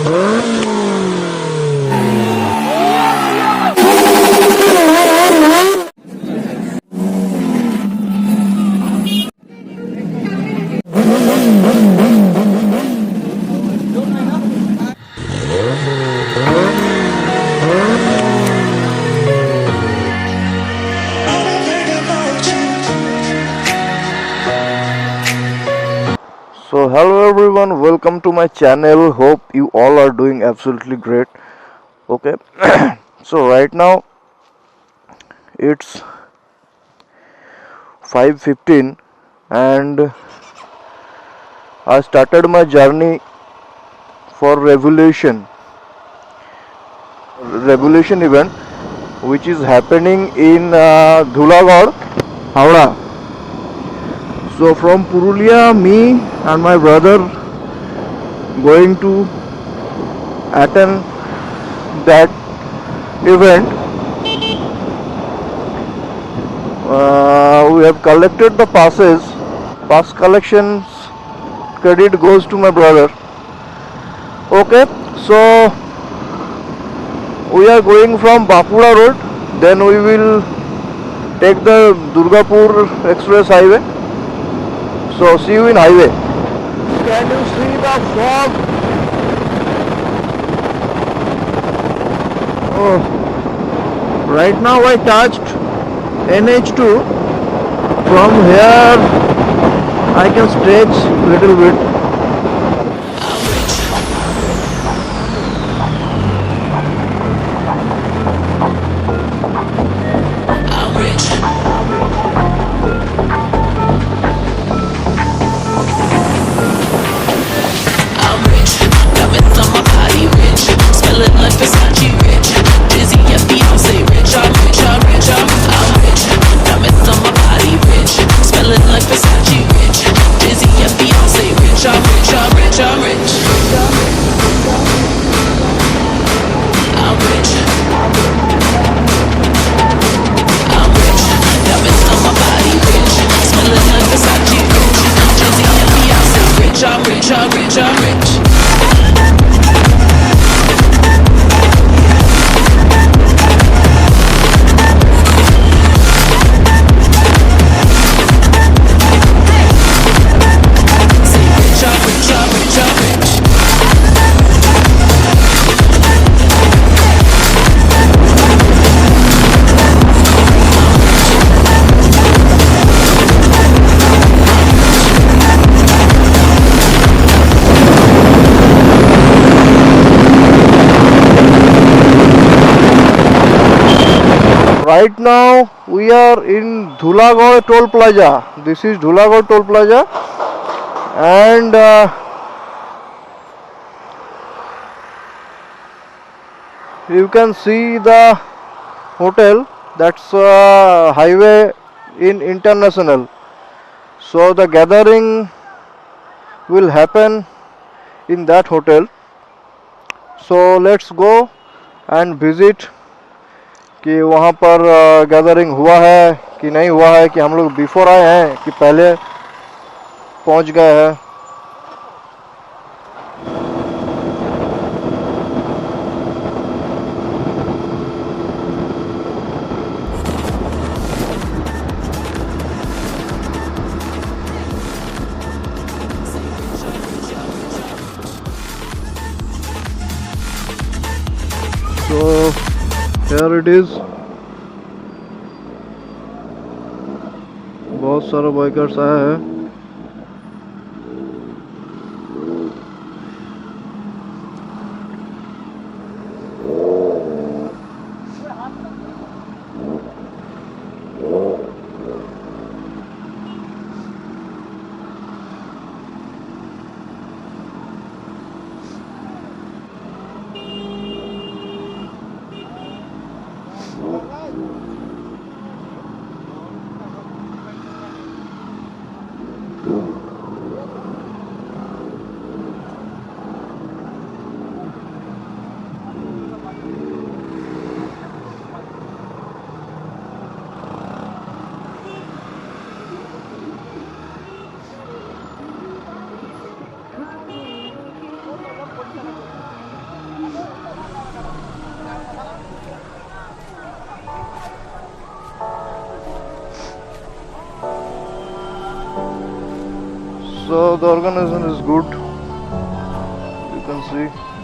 So hello everyone, welcome to my channel. Hope you all are doing absolutely great. Okay, so right now it's 5:15 and I started my journey for Revolution event which is happening in Dhulagarh, Howrah. So from Purulia, me and my brother going to attend that event. We have collected the passes. Pass collections credit goes to my brother. Okay, so we are going from Bankura road. Then we will take the Durgapur Express highway. So see you in highway. Can you see the fog? Oh, right now I touched NH2. From here I can stretch little bit. Right now we are in Dhulagarh toll plaza. This is Dhulagarh toll plaza and you can see the hotel. That's highway in international. So the gathering will happen in that hotel. So let's go and visit कि वहाँ पर gathering हुआ है कि नहीं हुआ है, कि हम लोग बिफोर आए हैं कि पहले पहुँच गए हैं. So here it is. बहुत सारे बाइकर्स आए हैं. So the organization is good. You can see.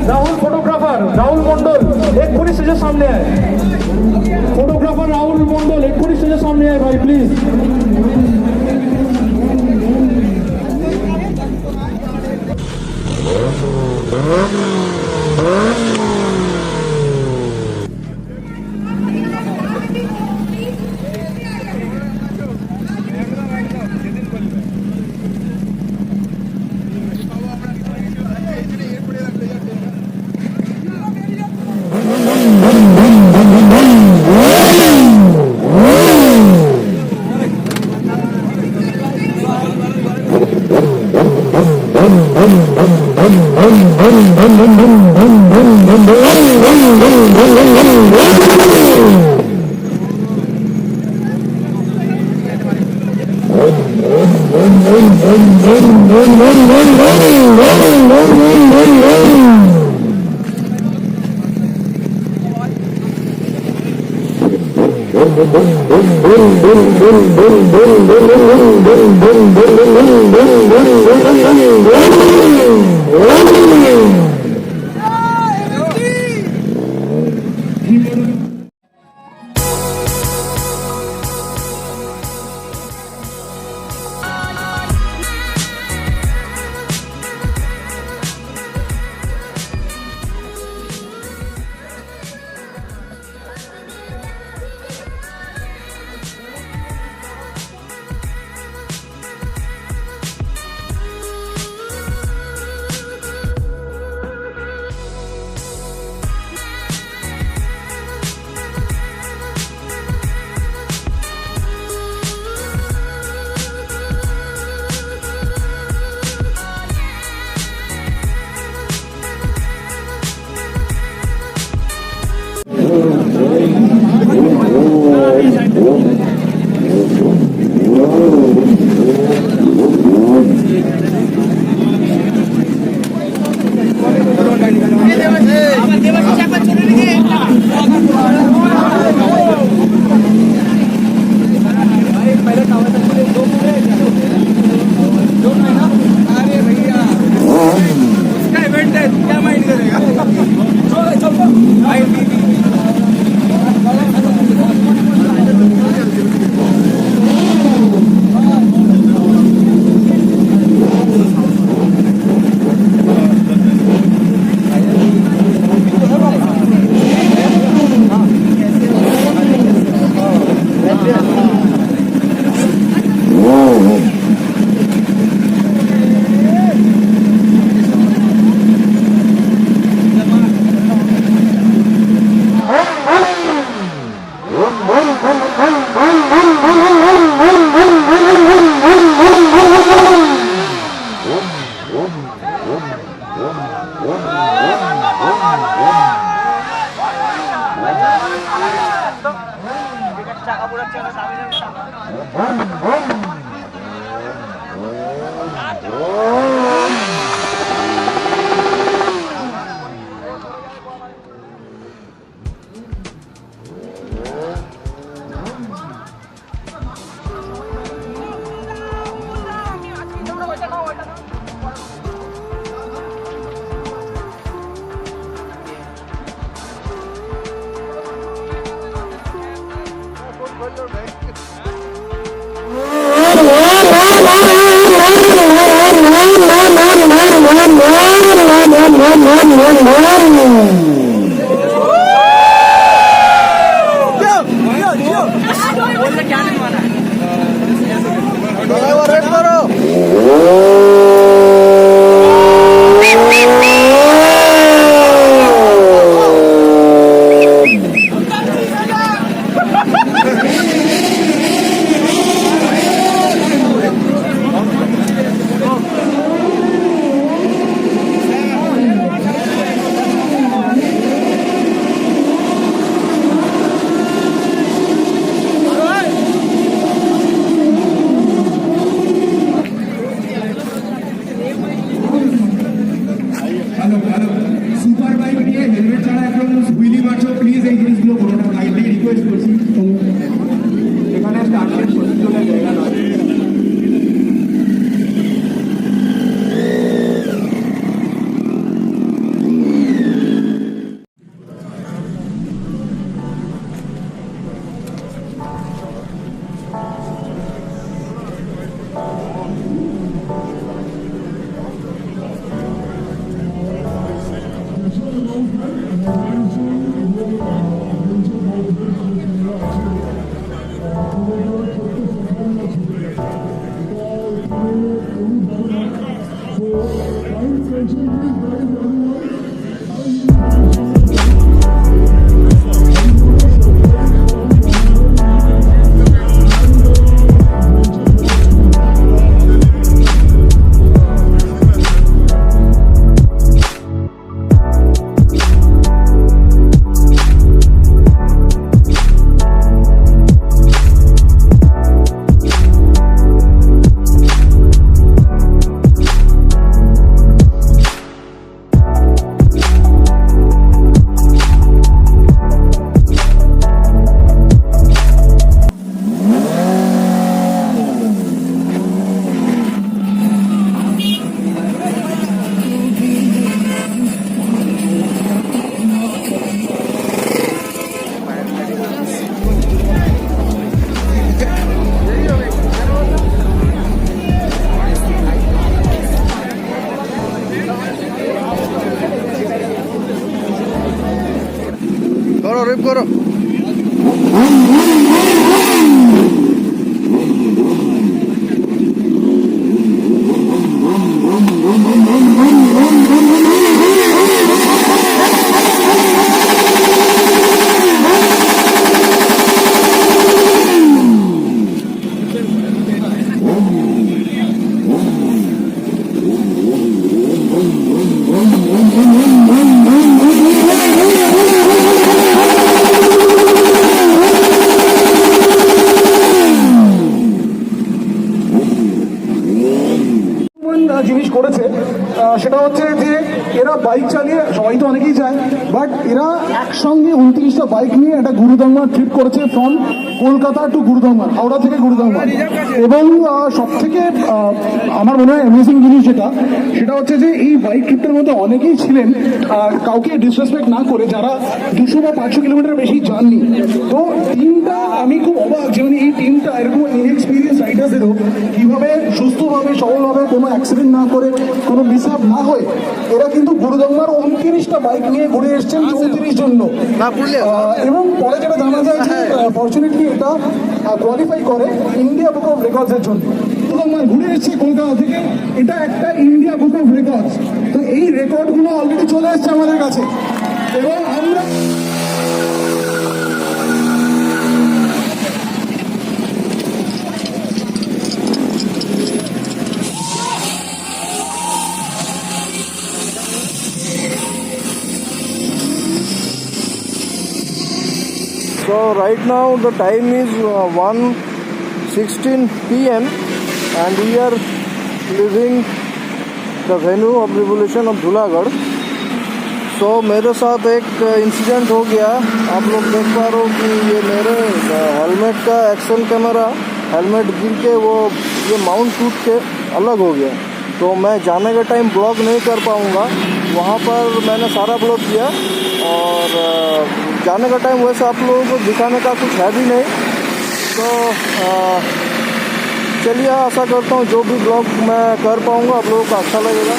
Rahul photographer Rahul Mandal एक पूरी स्टेज सामने आए फोटोग्राफर राहुल मंडल एक पूरी स्टेज सामने आए भाई प्लीज করো। জিনিস করেছে সেটা হচ্ছে যে এরা বাইক চালিয়ে, সবাই তো অনেকেই যায়, বাট এরা একসঙ্গে 29টা বাইক নিয়ে একটা গুরুদাঙ্গার ট্রিপ করেছে ফ্রম কলকাতা টু গুরুদাঙ্গার, হাওড়া থেকে গুরুদাঙ্গার। এবং সব থেকে আমার মনে হয় অ্যামেজিং জিনিস সেটা হচ্ছে যে এই বাইক ট্রিপটার মধ্যে অনেকেই ছিলেন কাউকে ডিসরেসপেক্ট না করে যারা 200 বা 500 কিলোমিটার বেশি যাননি। তো টিমটা আমি খুব অবাক যে মানে এই টিমটা এরকম ইনএক্সপিরিয়েন্স রাইডার্সেরও কীভাবে সুস্থভাবে সবলভাবে কোনো অ্যাক্সিডেন্ট না করে কোনো মিসআপ না হয়ে এরা কিন্তু গুরুদাঙ্গার 29টা বাইক নিয়ে ঘুরে এসছেন 34 জন্য। এবং পরে যেটা জানা যায় যে ফর্চুনেটলি এটা কোয়ালিফাই করে ইন্ডিয়া বুক অফ রেকর্ডসের জন্য। গুরুদাঙ্গার ঘুরে এসছে কলকাতা থেকে, এটা একটা ইন্ডিয়া বুক অফ রেকর্ডস। তো এই রেকর্ডগুলো অলরেডি চলে এসছে আমাদের কাছে এবং আমরা So right now the time is 1:06 16 p.m. and we are leaving the venue of revolution of Dhulagarh. So मेरे साथ एक इंसिडेंट हो गया। आप लोग देख पा रहे हो कि ये मेरे हेलमेट का एक्शन कैमरा, हेलमेट गिर के वो ये माउंट टूट के अलग हो गया। तो मैं जाने का टाइम ब्लॉग नहीं कर पाऊँगा। वहाँ पर मैंने सारा ब्लॉग किया और जाने का टाइम वैसे आप लोगों को दिखाने का कुछ है भी नहीं। तो चलिए आशा करता हूँ जो भी ब्लॉग मैं कर पाऊँगा आप लोगों को अच्छा लगेगा।